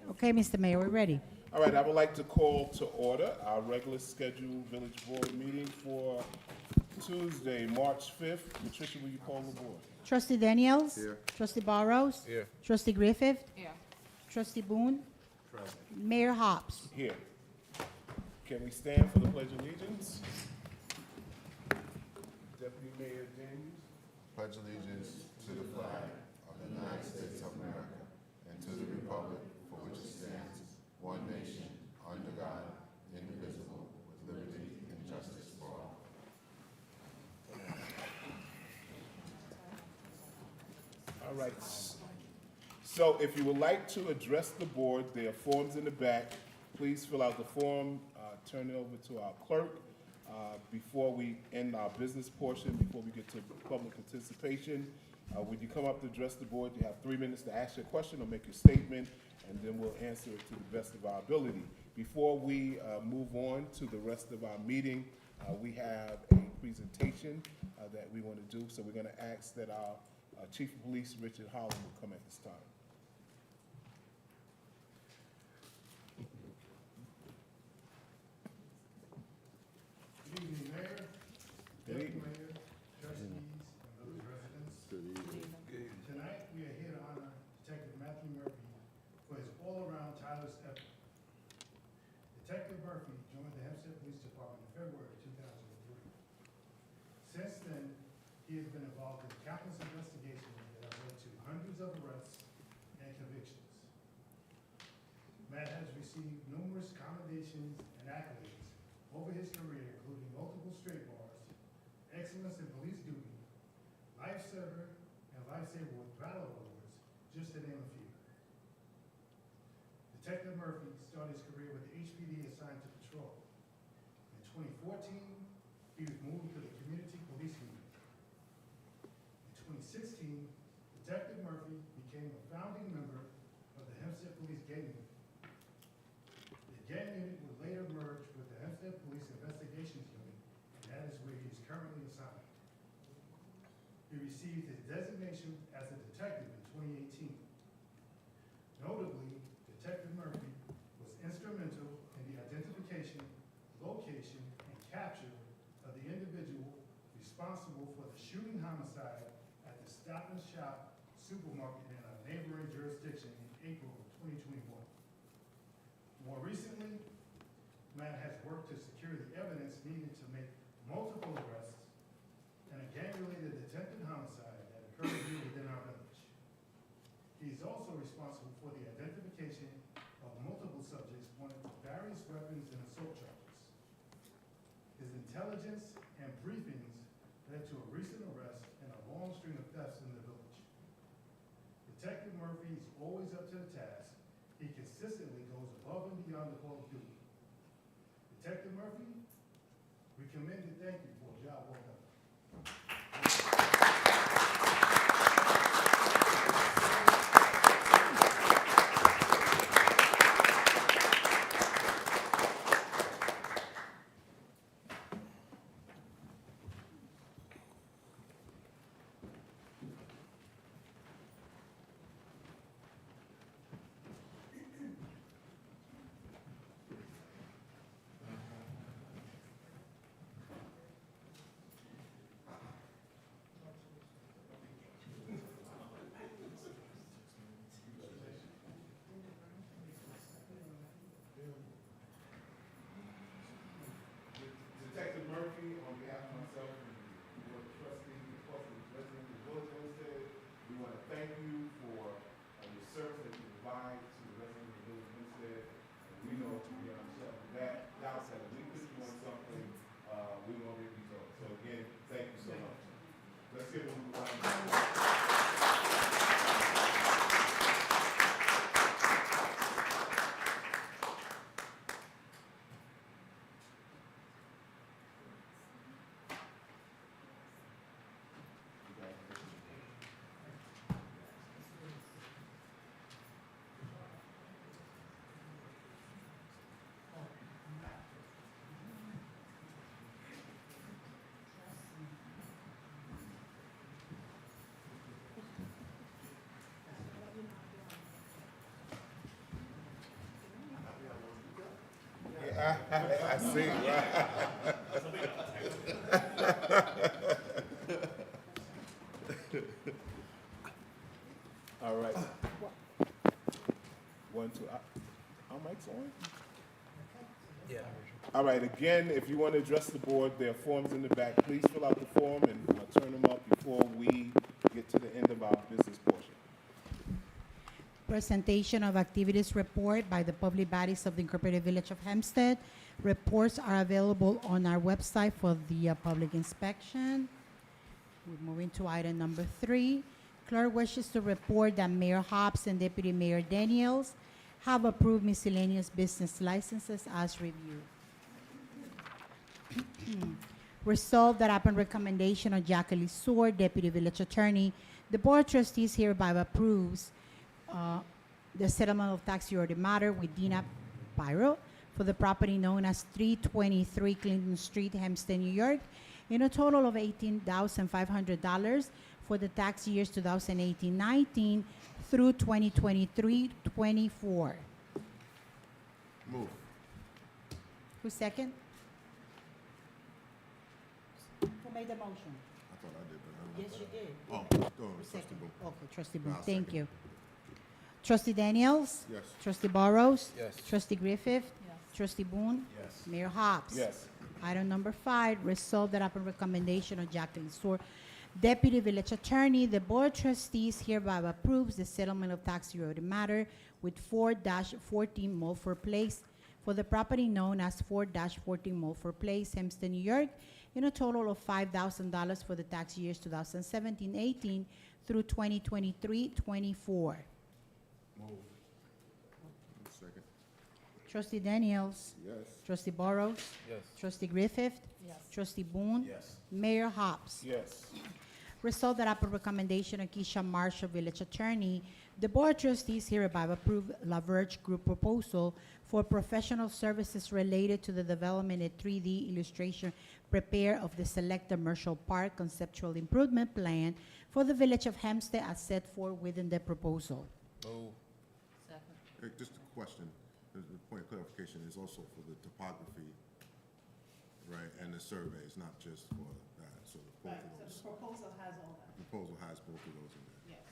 Okay, Mr. Mayor, we're ready. All right, I would like to call to order our regular scheduled village board meeting for Tuesday, March 5th. Patricia, will you call the board? Trustee Daniels? Here. Trustee Barros? Here. Trustee Griffith? Here. Trustee Boone? Present. Mayor Hobbs? Here. Can we stand for the Pledge of Allegiance? Deputy Mayor Daniels. Pledge allegiance to the flag of the United States of America and to the republic for which it stands, one nation, under God, indivisible, with liberty and justice for all. All right. So if you would like to address the board, there are forms in the back. Please fill out the form, turn it over to our clerk. Before we end our business portion, before we get to public participation, when you come up to address the board, you have 3 minutes to ask your question or make your statement, and then we'll answer it to the best of our ability. Before we move on to the rest of our meeting, we have a presentation that we want to do, so we're going to ask that our Chief of Police, Richard Holland, will come at this time. Good evening, Mayor. Good Deputy evening. Mayor, trustees, and village residents. Good evening. Tonight, we are here to honor Detective Matthew Murphy for his all-around tireless effort. Detective Murphy joined the Hempstead Police Department in February 2003. Since then, he has been involved in countless investigations that have led to hundreds of arrests and convictions. Matt has received numerous commendations and accolades over his career, including multiple straight bars, excellence in police duty, lifesaver, and lifesaver with valor awards, just to name a few. Detective Murphy started his career with the HPD assigned to patrol. In 2014, he was moved to the community police unit. In 2016, Detective Murphy became a founding member of the Hempstead Police Gang Unit. The gang unit would later merge with the Hempstead Police Investigations Unit, and that is where he is currently assigned. He received his designation as a detective in 2018. Notably, Detective Murphy was instrumental in the identification, location, and capture of the individual responsible for the shooting homicide at the Stop and Shop supermarket in a neighboring jurisdiction in April of 2021. More recently, Matt has worked to secure the evidence needed to make multiple arrests in a gang-related attempted homicide that occurred here within our village. He is also responsible for the identification of multiple subjects wanted for various weapons and assault charges. His intelligence and briefings led to a recent arrest and a long string of thefts in the village. Detective Murphy is always up to the task. He consistently goes above and beyond the call of duty. Detective Murphy, we commend and thank you for a job well done. I see, right? All right. One, two, our mic's on? Yeah. All right, again, if you want to address the board, there are forms in the back. Please fill out the form and turn them up before we get to the end of our business portion. Presentation of activities report by the public bodies of the Incorporated Village of Hempstead. Reports are available on our website for the public inspection. We're moving to item number 3. Clerk wishes to report that Mayor Hobbs and Deputy Mayor Daniels have approved miscellaneous business licenses as reviewed. Resolved that upon recommendation of Jacqueline Sword, Deputy Village Attorney, the Board of Trustees hereby approves the settlement of tax year matter with Dina Pyro for the property known as 323 Clinton Street, Hempstead, New York, in a total of $18,500 for the tax years 2018-19 through 2023-24. Move. Who second? Who made the motion? I thought I did, but I don't know. Yes, you did. Oh, Who trustee seconded? Boone. Okay, Trustee Boone, I'll thank second. you. Trustee Daniels? Yes. Trustee Burrows? Yes. Trustee Griffith? Trustee Boone? Yes. Mayor Hobbs? Yes. Item number 5, resolved that upon recommendation of Jacqueline Sword, Deputy Village Attorney, the Board of Trustees hereby approves the settlement of tax related matter with 4-14 Mulford Place for the property known as 4-14 Mulford Place, Hempstead, New York, in a total of $5,000 for the tax years 2017-18 through 2023-24. Second. Trustee Daniels? Yes. Trustee Burrows? Yes. Trustee Griffith? Trustee Boone? Yes. Mayor Hobbs? Yes. Resolved that upon recommendation of Keisha Marshall, Village Attorney, the Board of Trustees hereby approve La Verge Group proposal for professional services related to the development and 3D illustration prepare of the Select Commercial Park Conceptual Improvement Plan for the Village of Hempstead as set forth within the proposal. Move. Just a question, the point of clarification is also for the topography, right, and the survey, it's not just for that, so both of those. Proposal has all that, The proposal has both of those in there. yes.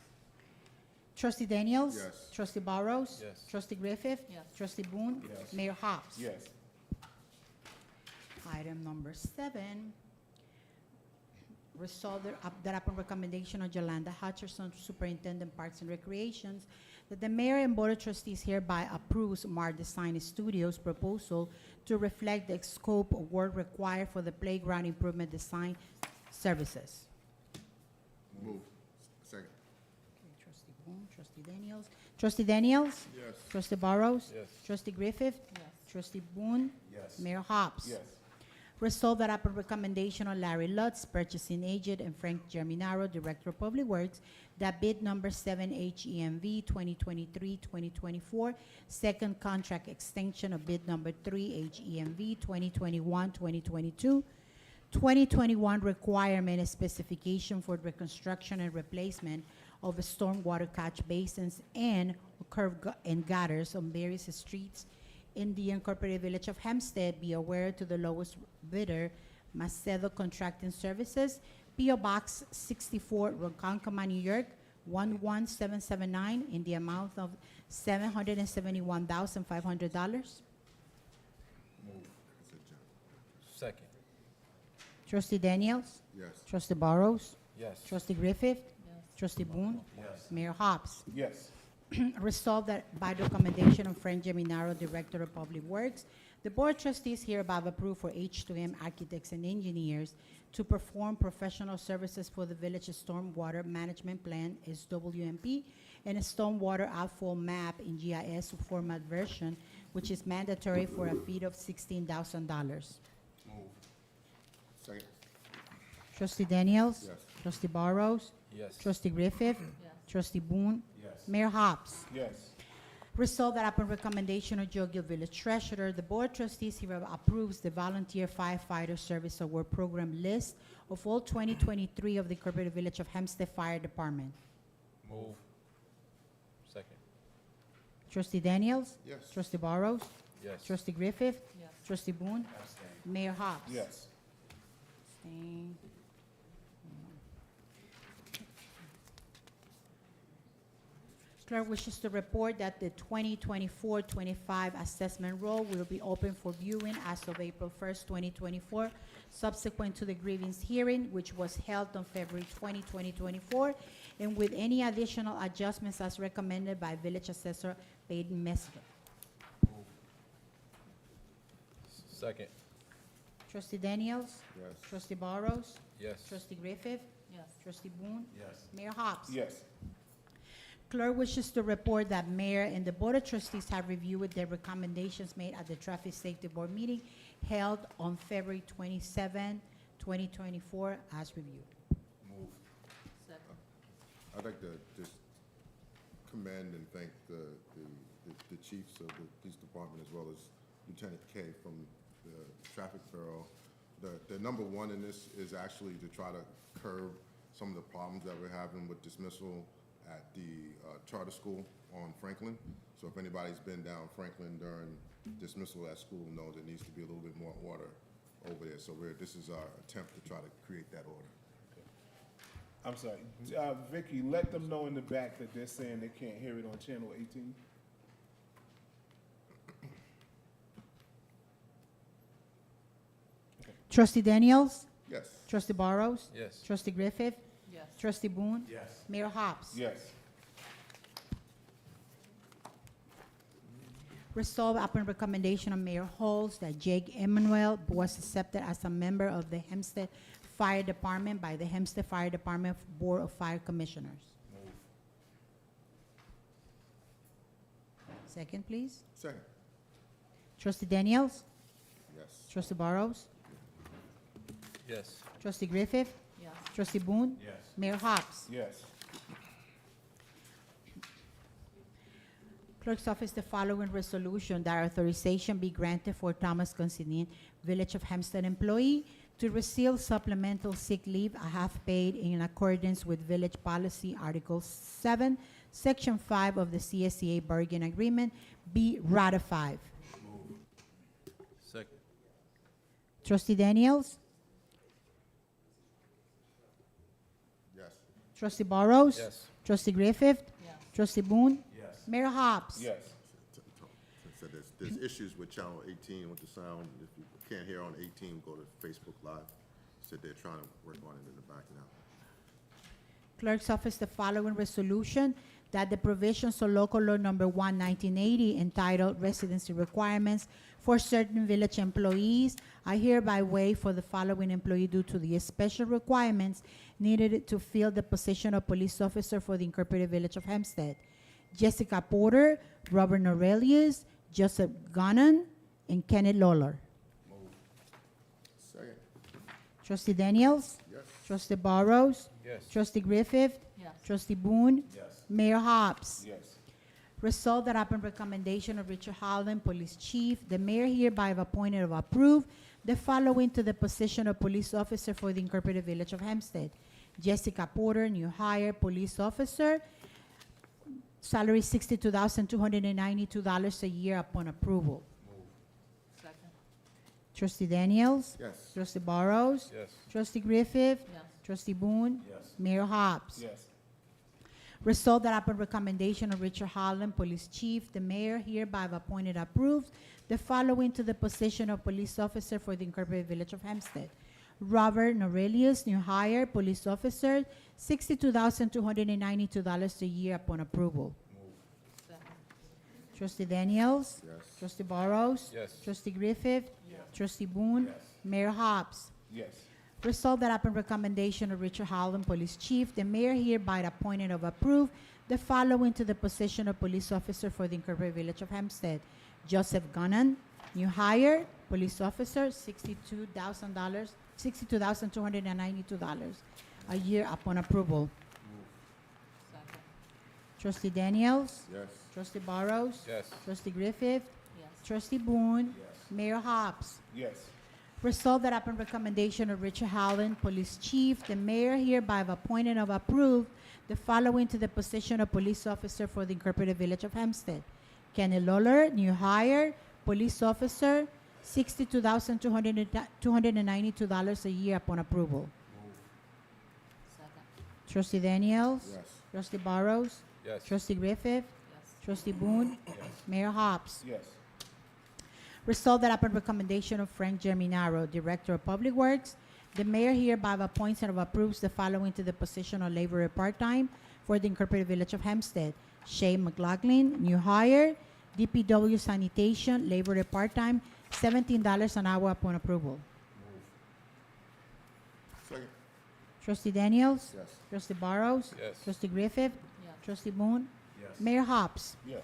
Trustee Daniels? Yes. Trustee Burrows? Yes. Trustee Griffith? Yes. Trustee Boone? Yes. Mayor Hobbs? Yes. Item number 7, resolved that upon recommendation of Yolanda Hutcherson, Superintendent Parks and Recreations, that the Mayor and Board of Trustees hereby approves Mar Design Studios' proposal to reflect the scope of work required for the playground improvement design services. Move. Second. Okay, Trustee Boone, Trustee Daniels. Trustee Daniels? Yes. Trustee Burrows? Yes. Trustee Griffith? Yes. Trustee Boone? Yes. Mayor Hobbs? Yes. Resolved that upon recommendation of Larry Lutz, purchasing agent, and Frank Germinaro, Director of Public Works, that bid number 7 HEMV 2023-2024, second contract extension of bid number 3 HEMV 2021-2022, 2021 requirement and specification for reconstruction and replacement of the stormwater catch basins and and gutters on various streets in the Incorporated Village of Hempstead. Be aware to the lowest bidder, Macedo Contracting Services, P.O. Box 64, Ronkonkoma, New York, 11779, in the amount of $771,500. Move. Second. Trustee Daniels? Yes. Trustee Burrows? Yes. Trustee Griffith? Yes. Trustee Boone? Yes. Mayor Hobbs? Yes. Resolved that by recommendation of Frank Germinaro, Director of Public Works, the Board of Trustees hereby approve for H2M Architects and Engineers to perform professional services for the Village Stormwater Management Plan, SWMP, and a stormwater outfall map in GIS format version, which is mandatory for a fee of $16,000. Move. Second. Trustee Daniels? Yes. Trustee Burrows? Yes. Trustee Griffith? Yes. Trustee Boone? Yes. Mayor Hobbs? Yes. Resolved that upon recommendation of Joe Gill, Village Treasurer, the Board of Trustees hereby approves the Volunteer Firefighter Service Award Program list of all 2023 of the Incorporated Village of Hempstead Fire Department. Move. Second. Trustee Daniels? Yes. Trustee Burrows? Yes. Trustee Griffith? Trustee Boone? Mayor Hobbs? Yes. Abstain. Clerk wishes to report that the 2024-25 assessment roll will be open for viewing as of April 1st, 2024, subsequent to the grievance hearing, which was held on February 20, 2024, and with any additional adjustments as recommended by Village Assessor Peyton Messer. Second. Trustee Daniels? Yes. Trustee Burrows? Yes. Trustee Griffith? Trustee Boone? Yes. Mayor Hobbs? Yes. Clerk wishes to report that Mayor and the Board of Trustees have reviewed the recommendations made at the Traffic Safety Board meeting held on February 27, 2024, as reviewed. Move. I'd like to just commend and thank the chiefs of the police department as well as Lieutenant K from the Traffic Bureau. The number one in this is actually to try to curb some of the problems that we're having with dismissal at the charter school on Franklin. So if anybody's been down Franklin during dismissal at school, knows there needs to be a little bit more order over there. So this is our attempt to try to create that order. I'm sorry. Vicky, let them know in the back that they're saying they can't hear it on channel 18. Trustee Daniels? Yes. Trustee Burrows? Yes. Trustee Griffith? Trustee Boone? Yes. Mayor Hobbs? Yes. Resolved upon recommendation of Mayor Holmes that Jake Emanuel was accepted as a member of the Hempstead Fire Department by the Hempstead Fire Department Board of Fire Commissioners. Move. Second, please. Second. Trustee Daniels? Yes. Trustee Burrows? Yes. Trustee Griffith? Trustee Boone? Yes. Mayor Hobbs? Yes. Clerk's office, the following resolution that authorization be granted for Thomas Considine, Village of Hempstead employee, to receive supplemental sick leave, a half paid in accordance with Village Policy Article 7, Section 5 of the CSEA bargain agreement, be ratified. Move. Second. Trustee Daniels? Yes. Trustee Burrows? Yes. Trustee Griffith? Trustee Boone? Yes. Mayor Hobbs? Yes. So there's issues with channel 18 with the sound. If you can't hear on 18, go to Facebook Live. Said they're trying to work on it in the back now. Clerk's office, the following resolution that the provisions of local law number 1, 1980, entitled Residency Requirements for certain village employees are hereby waived for the following employee due to the special requirements needed to fill the position of police officer for the Incorporated Village of Hempstead: Jessica Porter, Robert Norelius, Joseph Gunnan, and Kenneth Lawler. Move. Second. Trustee Daniels? Yes. Trustee Burrows? Yes. Trustee Griffith? Trustee Boone? Yes. Mayor Hobbs? Yes. Resolved that upon recommendation of Richard Holland, Police Chief, the mayor hereby have appointed or approved the following to the position of police officer for the Incorporated Village of Hempstead: Jessica Porter, new hire, police officer, salary $62,292 a year upon approval. Move. Trustee Daniels? Yes. Trustee Burrows? Yes. Trustee Griffith? Trustee Boone? Yes. Mayor Hobbs? Yes. Resolved that upon recommendation of Richard Holland, Police Chief, the mayor hereby have appointed and approved the following to the position of police officer for the Incorporated Village of Hempstead: Robert Norelius, new hire, police officer, $62,292 a year upon approval. Move. Trustee Daniels? Yes. Trustee Burrows? Yes. Trustee Griffith? Trustee Boone? Yes. Mayor Hobbs? Yes. Resolved that upon recommendation of Richard Holland, Police Chief, the mayor hereby appointed or approved the following to the position of police officer for the Incorporated Village of Hempstead: Joseph Gunnan, new hire, police officer, $62,292 a year upon approval. Move. Trustee Daniels? Yes. Trustee Burrows? Yes. Trustee Griffith? Trustee Boone? Mayor Hobbs? Yes. Resolved that upon recommendation of Richard Howland, Police Chief, the mayor hereby have appointed or approved the following to the position of police officer for the Incorporated Village of Hempstead: Kenneth Lawler, new hire, Police officer, $62,292 a year upon approval. Second. Trustee Daniels? Yes. Trustee Burrows? Yes. Trustee Griffith? Yes. Trustee Boone? Mayor Hobbs? Yes. Resolved that upon recommendation of Frank Germinaro, Director of Public Works, the mayor hereby appoints and approves the following to the position of laborer part-time for the Incorporated Village of Hempstead. Shay McLaughlin, new hire, DPW sanitation, laborer part-time, $17 an hour upon approval. Second. Trustee Daniels? Yes. Trustee Burrows? Yes. Trustee Griffith? Yes. Trustee Boone? Yes. Mayor Hobbs? Yes.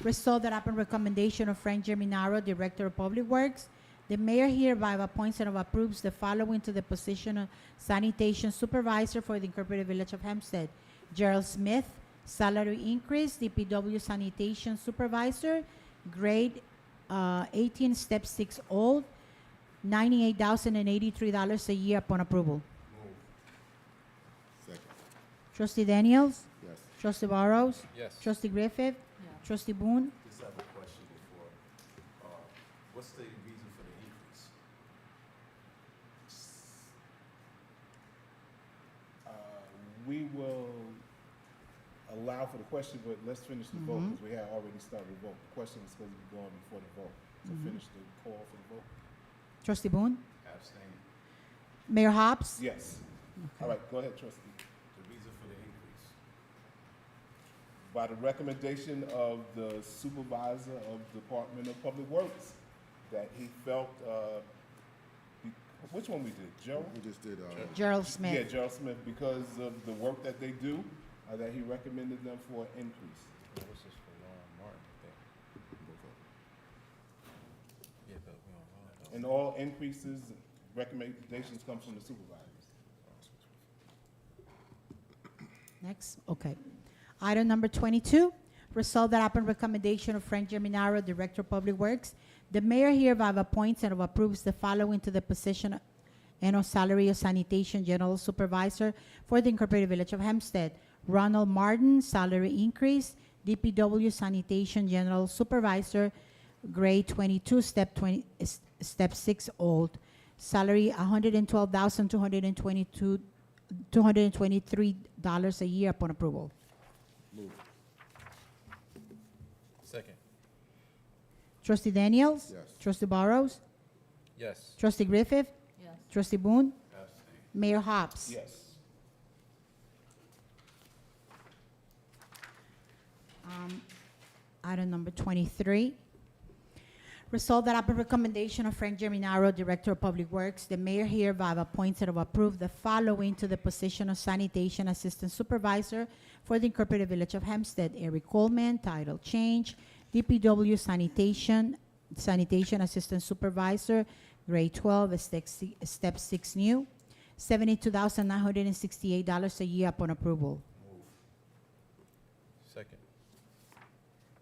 Resolved that upon recommendation of Frank Germinaro, Director of Public Works, the mayor hereby appoints and approves the following to the position of sanitation supervisor for the Incorporated Village of Hempstead. Gerald Smith, salary increase, DPW sanitation supervisor, grade 18, step 6 old, $98,083 a year upon approval. Second. Trustee Daniels? Yes. Trustee Burrows? Yes. Trustee Griffith? Yes. Trustee Boone? Just have a question before, what's the reason for the increase? We will allow for the question, but let's finish the vote, because we had already started the vote. The question is supposed to be going before the vote. So finish the call for the vote. Trustee Boone? Abstain. Mayor Hobbs? Yes. All right, go ahead, trustee. The reason for the increase? By the recommendation of the supervisor of Department of Public Works, that he felt, which one we did, Joe? We just did, Gerald Yeah, Smith. Gerald Smith, because of the work that they do, that he recommended them for an increase. This is for Lauren Martin, I think. Yeah, but we don't vote. And all increases, recommendations come from the supervisors. Next, okay. Item number 22, resolved that upon recommendation of Frank Germinaro, Director of Public Works, the mayor hereby appoints and approves the following to the position and salary of sanitation general supervisor for the Incorporated Village of Hempstead. Ronald Martin, salary increase, DPW sanitation general supervisor, grade 22, step 6 old, salary $112,223 a year upon approval. Move. Second. Trustee Daniels? Yes. Trustee Burrows? Yes. Trustee Griffith? Yes. Trustee Boone? Abstain. Mayor Hobbs? Yes. Item number 23. Resolved that upon recommendation of Frank Germinaro, Director of Public Works, the mayor hereby appoints and approved the following to the position of Sanitation Assistant Supervisor for the Incorporated Village of Hempstead. Eric Coleman, title change, DPW Sanitation Assistant Supervisor, grade 12, step 6 new, $72,968 a year upon approval. Second.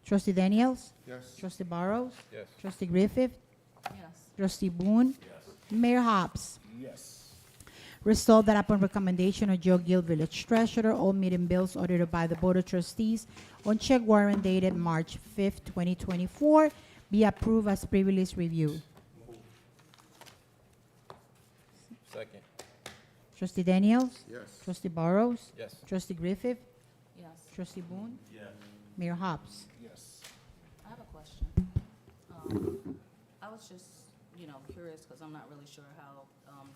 Trustee Daniels? Yes. Trustee Burrows? Yes. Trustee Griffith? Yes. Trustee Boone? Yes. Mayor Hobbs? Yes. Resolved that upon recommendation of Joe Gill, Village Treasurer, all meeting bills ordered by the Board of Trustees on check warrant dated March 5th, 2024, be approved as previously reviewed. Second. Trustee Daniels? Yes. Trustee Burrows? Yes. Trustee Griffith? Yes. Trustee Boone? Yes. Mayor Hobbs? Yes. I have a question. I was just, curious, because I'm not really sure how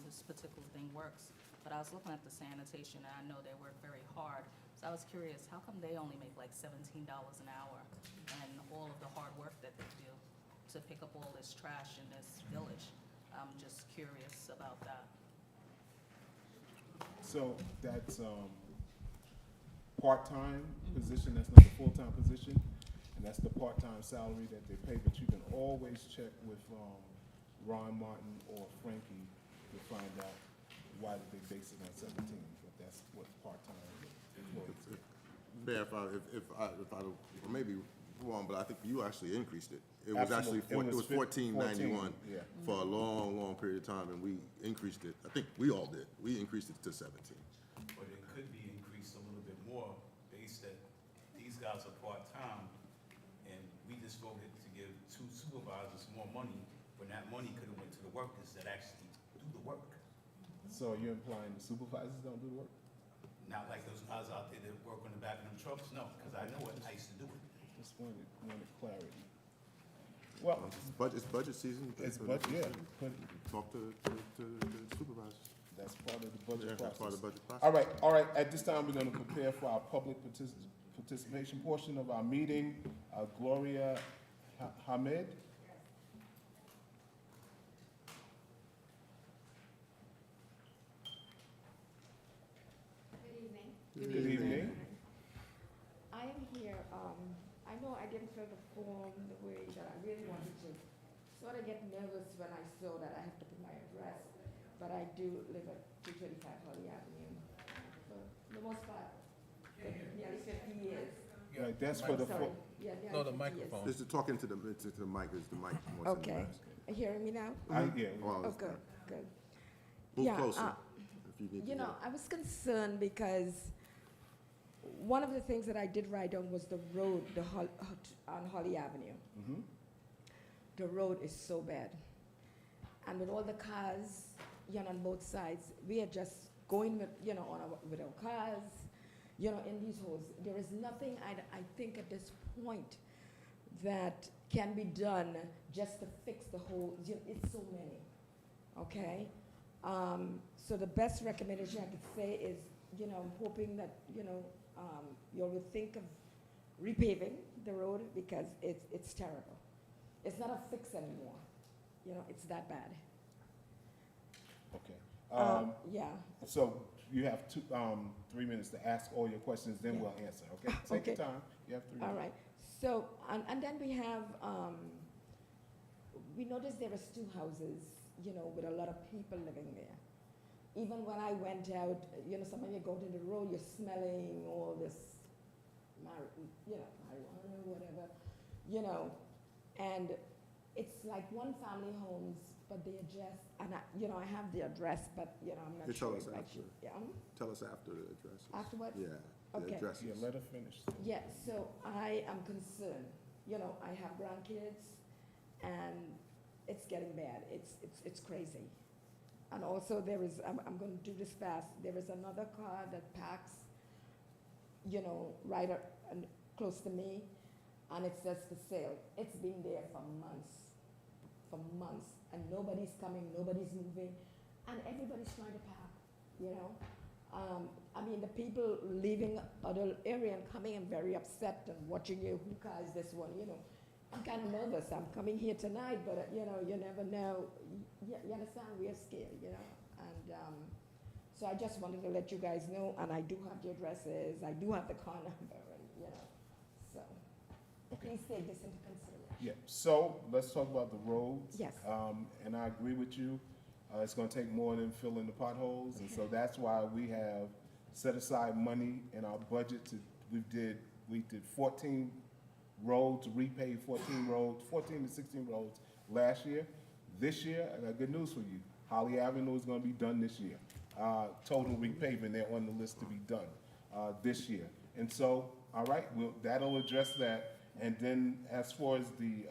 this particular thing works, but I was looking at the sanitation, and I know they work very hard. So I was curious, how come they only make like $17 an hour, and all of the hard work that they do to pick up all this trash in this village? I'm just curious about that. So that's, part-time position, that's not a full-time position, and that's the part-time salary that they pay, but you can always check with, Ron Martin or Frankie to find out why did they base it on 17, but that's what part-time employees get. Mayor, if I or maybe wrong, but I think you actually increased it. It was actually, Absolutely. it was $14.91 yeah. for a long, long period of time, and we increased it. I think we all did. We increased it to 17. But it could be increased a little bit more based that these guys are part-time, and we just voted to give two supervisors more money, when that money could have went to the workers that actually do the work. So you're implying the supervisors don't do the work? Not like those guys out there that work on the back of them trucks, no, because I know it, I used to do it. Just wanted clarity. Well, It's budget season. it's budget, yeah, but Talk to the supervisors. that's part of the budget Yeah, that's part of process. the budget process. All right, at this time, we're gonna prepare for our public participation portion of our meeting. Gloria Hamid? Good evening. Good evening. I am here, I know I didn't fill the form the way that I really wanted to. Sort of get nervous when I saw that I have to put my address, but I do live at 225 Holly Avenue for the most part, for nearly 50 years. Right, that's for the, Sorry, fo- yeah, nearly 50 years. Just to talk into the mic, is the mic what's in the Okay, mask. hearing me now? yeah, Oh, Oh, good, good. Move Yeah, closer, if you need to. You know, I was concerned because one of the things that I did write on was the road, on Holly Avenue. mhm. The road is so bad. And with all the cars, on both sides, we are just going with, with our cars, in these holes. There is nothing, I think at this point, that can be done just to fix the holes. It's so many, okay? So the best recommendation I could say is, I'm hoping that, you will think of repaving the road because it's terrible. It's not a fix anymore. It's that bad. Okay. Yeah. So you have 3 minutes to ask all your questions, then Yeah. we'll answer, okay? Take your Okay. time. You have 3 minutes. All right. So, and then we have, we noticed there was two houses, with a lot of people living there. Even when I went out, sometimes you go to the road, you're smelling all this, marijuana, whatever, and it's like one family homes, but they address, and I have the address, but, I'm not You sure tell us if I after. should. Yeah, Tell us after the address. afterwards? Yeah, the Okay. addresses. Yeah, let her finish. Yeah, so I am concerned. I have grandkids, and it's getting bad. It's crazy. And also there is, I'm going to do this fast. There is another car that parks, right and close to me, and it says for sale. It's been there for months, and nobody's coming, nobody's moving, and everybody's trying to park. I mean, the people leaving other area and coming and very upset and watching you, who car is this one, I'm kind of nervous. I'm coming here tonight, but, you never know. You understand? We are scared, And so I just wanted to let you guys know, and I do have the addresses, I do have the car number, and, so Okay. please take this into consideration. Yeah, so let's talk about the roads. Yes. And I agree with you. It's gonna take more than filling the potholes, and so that's why we have set aside money in our budget we did 14 roads, repaved 14 to 16 roads last year. This year, I got good news for you. Holly Avenue is gonna be done this year. Total repaving, they're on the list to be done, this year. And so, all right, that'll address that. And then as far as the,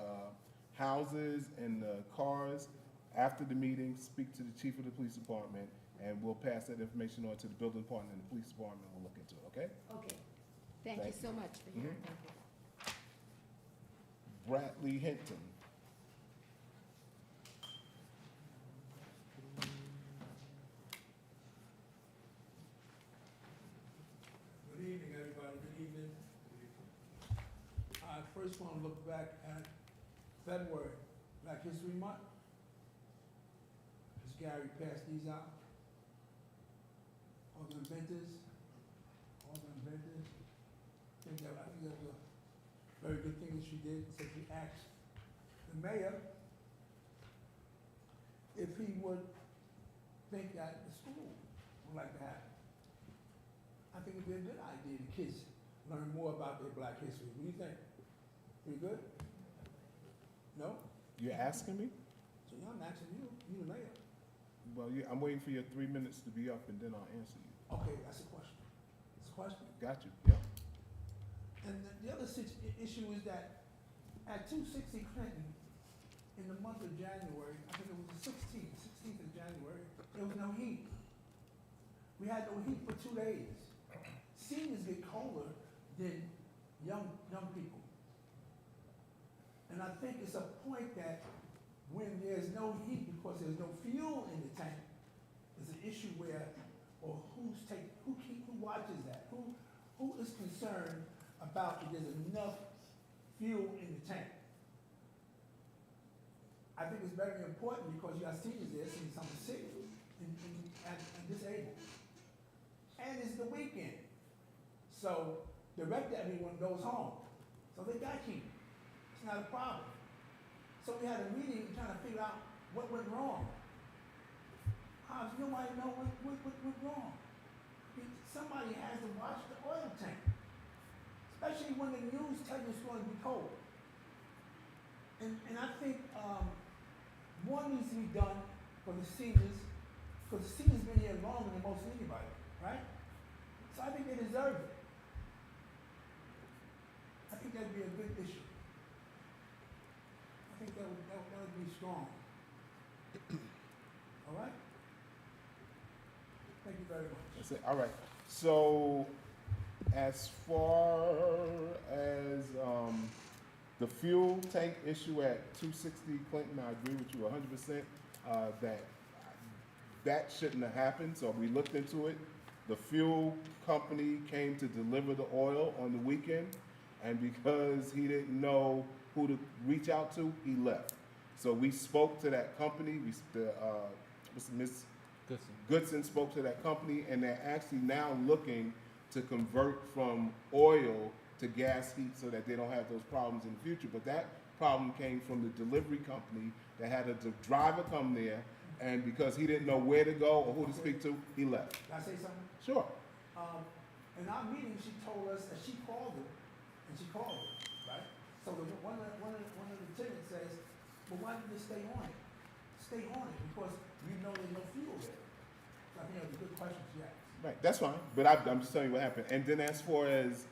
houses and the cars, after the meeting, speak to the chief of the police department, and we'll pass that information on to the building department, and the police department will look into it, okay? Okay. Thank you Thank so much for your Mhm. Bradley Hinton. Good evening, everybody. Good evening. I first want to look back at February, Black History Month. As Gary passed these out. All the inventors. I think that was a very good thing that she did, so she asked the mayor if he would think that the school would like to have it. I think it'd be a good idea to kids learn more about their Black history. What do you think? Pretty good? No? You're asking me? So yeah, I'm asking you, you the mayor. Well, I'm waiting for your 3 minutes to be up, and then I'll answer you. Okay, that's a question. It's a question. Got you, yeah. And the other issue is that at 260 Clinton, in the month of January, I think it was the 16th of January, there was no heat. We had no heat for 2 days. Seniors get colder than young people. And I think it's a point that when there's no heat because there's no fuel in the tank, there's an issue where, or who watches that? Who is concerned about if there's enough fuel in the tank? I think it's very important because you got seniors there, seeing something sick and disabled. And it's the weekend. So everyone goes home. So they got heat. It's not a problem. So we had a meeting trying to figure out what went wrong. Nobody know what went wrong. Somebody has to watch the oil tank, especially when the news tells you it's going to be cold. And I think more needs to be done for the seniors, because the seniors been here longer than most anybody, right? So I think they deserve it. I think that'd be a good issue. I think that would be strong. All right? Thank you very much. That's it. All right. So, as far as the fuel tank issue at 260 Clinton, I agree with you 100%. That shouldn't have happened. So we looked into it. The fuel company came to deliver the oil on the weekend, and because he didn't know who to reach out to, he left. So we spoke to that company. Miss Goodson spoke to that company, and they're actually now looking to convert from oil to gas heat so that they don't have those problems in the future. But that problem came from the delivery company that had a driver come there, and because he didn't know where to go or who to speak to, he left. Can I say something? Sure. In our meeting, she told us that she called him, right? So one of the tenants says, well, why didn't you stay on it? Stay on it, because you know there's no fuel there. So I think that's a good question she asked. Right, that's fine, but I'm just telling you what happened. And then as far as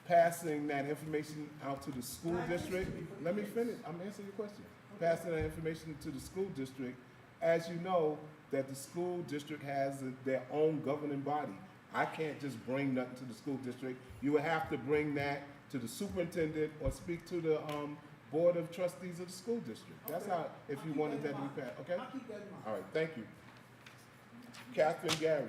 passing that information out to the school district, let me finish, I'm answering your question. Passing that information to the school district, as you know, that the school district has their own governing body. I can't just bring nothing to the school district. You would have to bring that to the superintendent or speak to the board of trustees of the school district. That's how, if you wanted that to be passed, okay? I'll keep that in mind. All right, thank you. Catherine Gary.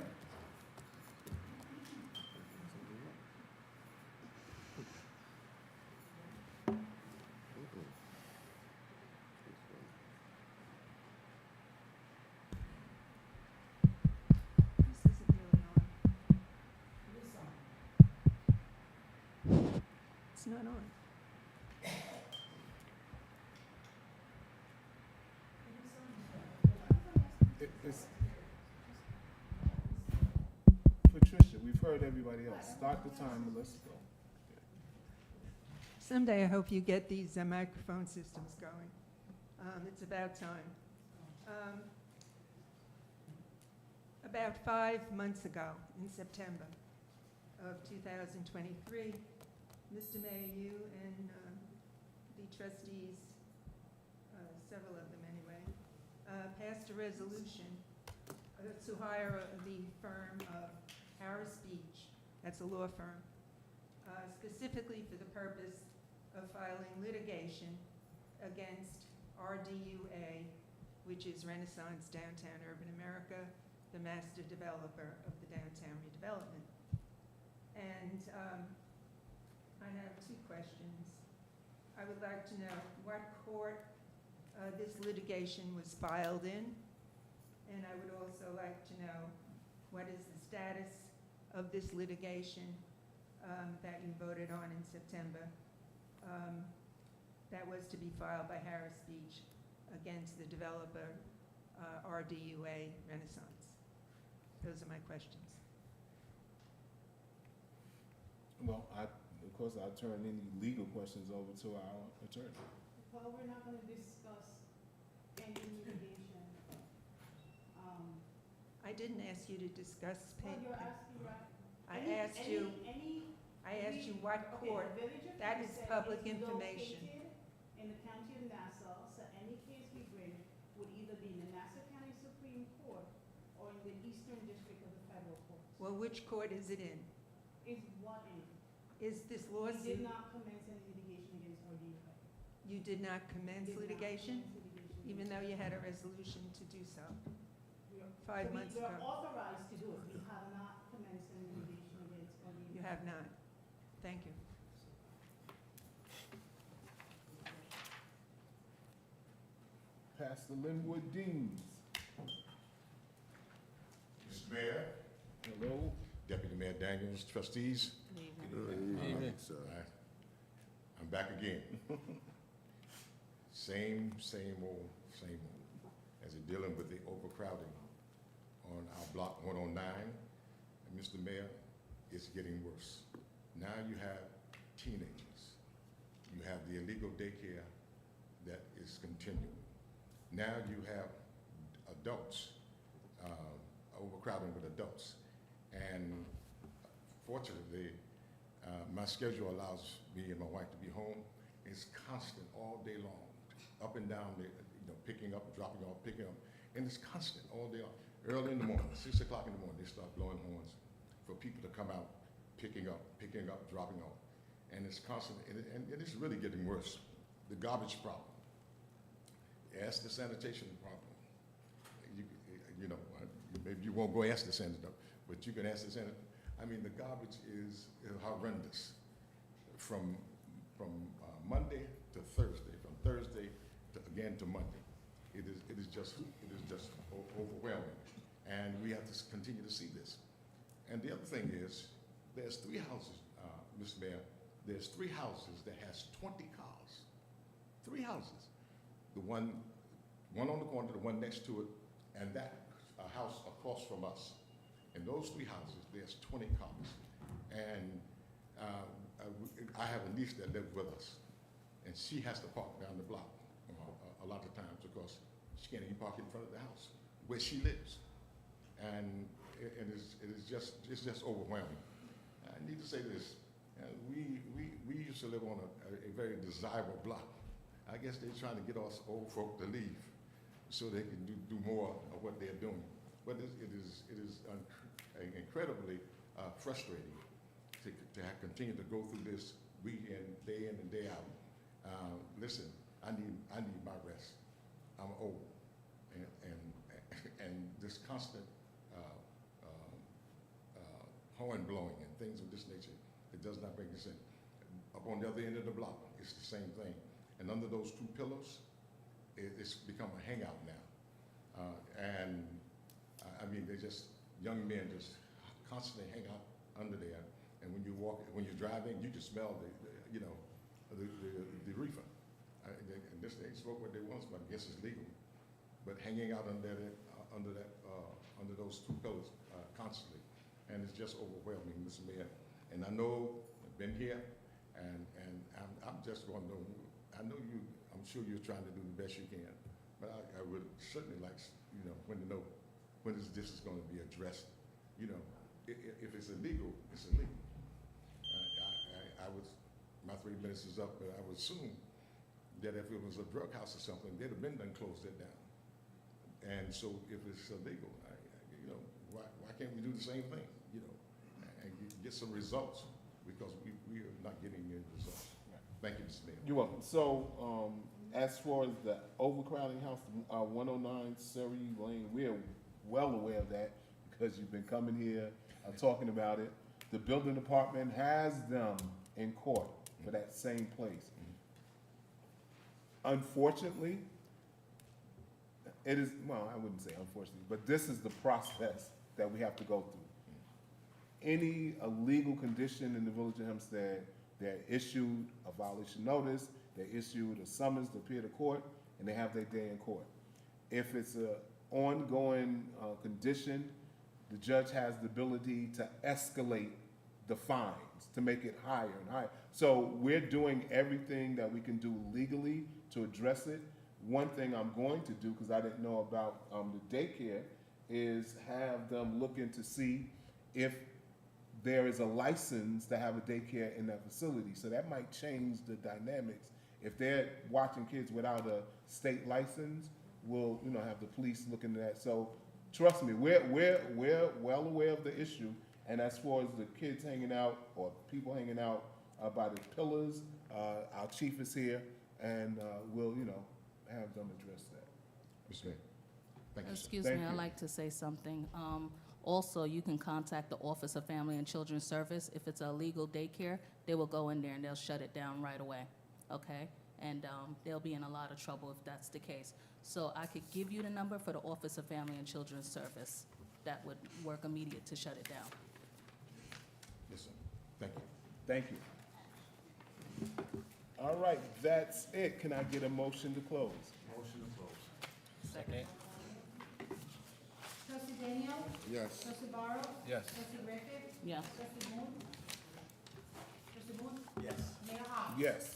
It's not on. It's Patricia, we've heard everybody else. Start the timer, let's go. Someday I hope you get these microphone systems going. It's about time. About 5 months ago, in September of 2023, Mr. Mayor, you and the trustees, several of them anyway, passed a resolution to hire the firm of Harris Beach, that's a law firm, specifically for the purpose of filing litigation against RDUA, which is Renaissance Downtown Urban America, the master developer of the downtown redevelopment. And I have 2 questions. I would like to know what court this litigation was filed in, and I would also like to know what is the status of this litigation that you voted on in September that was to be filed by Harris Beach against the developer RDUA Renaissance. Those are my questions. Well, of course, I'll turn any legal questions over to our attorney. Well, we're not gonna discuss any litigation. I didn't ask you to discuss Well, pay. you're asking, right? I asked you what Okay, court. the villager That plan is said public it's information. located Eastern District of the Federal Court. Well, which court is it in? Is what in? Is this We lawsuit, did not commence any litigation against RDFA. you did not commence Did not litigation, commence litigation even against though you had a resolution to do so We are- 5 so months We ago? are authorized to do it. We have not commenced any litigation against RDFA. You have not. Thank you. Pastor Linwood Deans. Mr. Mayor, Hello. Deputy Mayor Daniels, trustees. So I'm back again. Same old. As we're dealing with the overcrowding on our block 109. And Mr. Mayor, it's getting worse. Now you have teenagers. You have the illegal daycare that is continuing. Now you have adults, overcrowding with adults. And fortunately, my schedule allows me and my wife to be home. It's constant all day long, up and down, picking up, dropping off, picking up. And it's constant all day long. Early in the morning, 6 o'clock in the morning, they start blowing horns for people to come out, picking up, dropping off. And it's constant, and it's really getting worse. The garbage problem. Ask the sanitation problem. Maybe you won't go ask the senator, but you can ask the senator. I mean, the garbage is horrendous. From Monday to Thursday, from Thursday to Monday, it is just overwhelming, and we have to continue to see this. And the other thing is, there's 3 houses, Mr. Mayor. There's 3 houses that has 20 cars. 3 houses. The one on the corner, the one next to it, and that house across from us. In those 3 houses, there's 20 cars. And I have a niece that lives with us, and she has to park down the block a lot of times because she can't even park in front of the house where she lives. And it's just overwhelming. I need to say this. We used to live on a very desirable block. I guess they're trying to get us old folk to leave so they can do more of what they're doing. But it is incredibly frustrating to continue to go through this week in, day in and day out. Listen, I need my rest. I'm old, and this constant horn blowing and things of this nature, it does not make any sense. Up on the other end of the block, it's the same thing. And under those 2 pillars, it's become a hangout now. I mean, they're just, young men just constantly hang out under there. And when you're driving, you just smell the reefer. And this, they smoke what they want, but I guess it's legal. But hanging out under those 2 pillars constantly. And it's just overwhelming, Mr. Mayor. And I know, I've been here, and I'm just going to, I'm sure you're trying to do the best you can, but I would certainly like, when to know when this is going to be addressed. If it's illegal, it's illegal. My 3 minutes is up, but I would assume that if it was a drug house or something, they'd have been done closed it down. And so if it's illegal, why can't we do the same thing, and get some results, because we are not getting any results. Thank you, Mr. Mayor. You're welcome. So, as far as the overcrowding house, 109 Surrey Lane, we are well aware of that because you've been coming here, talking about it. The building department has them in court for that same place. Unfortunately, it is, well, I wouldn't say unfortunately, but this is the process that we have to go through. Any illegal condition in the village of Hempstead, they're issued a violation notice, they're issued a summons to appear to court, and they have their day in court. If it's an ongoing condition, the judge has the ability to escalate the fines, to make it higher and higher. So we're doing everything that we can do legally to address it. One thing I'm going to do, because I didn't know about the daycare, is have them look into see if there is a license to have a daycare in that facility. So that might change the dynamics. If they're watching kids without a state license, we'll have the police look into that. So Trust me, we're well aware of the issue, and as far as the kids hanging out or people hanging out by the pillars, our chief is here, and we'll, have them address that. Mr. Mayor. Thank you, sir. Excuse Thank me, I'd you. like to say something. Also, you can contact the Office of Family and Children's Service. If it's a illegal daycare, they will go in there and they'll shut it down right away, okay? And they'll be in a lot of trouble if that's the case. So I could give you the number for the Office of Family and Children's Service. That would work immediate to shut it down. Yes, sir. Thank you. Thank you. All right, that's it. Can I get a motion to close? Motion to close. Second. Trustee Daniel? Yes. Trustee Barrow? Yes. Trustee Griffith? Yes. Trustee Moon? Trustee Moon? Yes. Mayor Hobbs? Yes.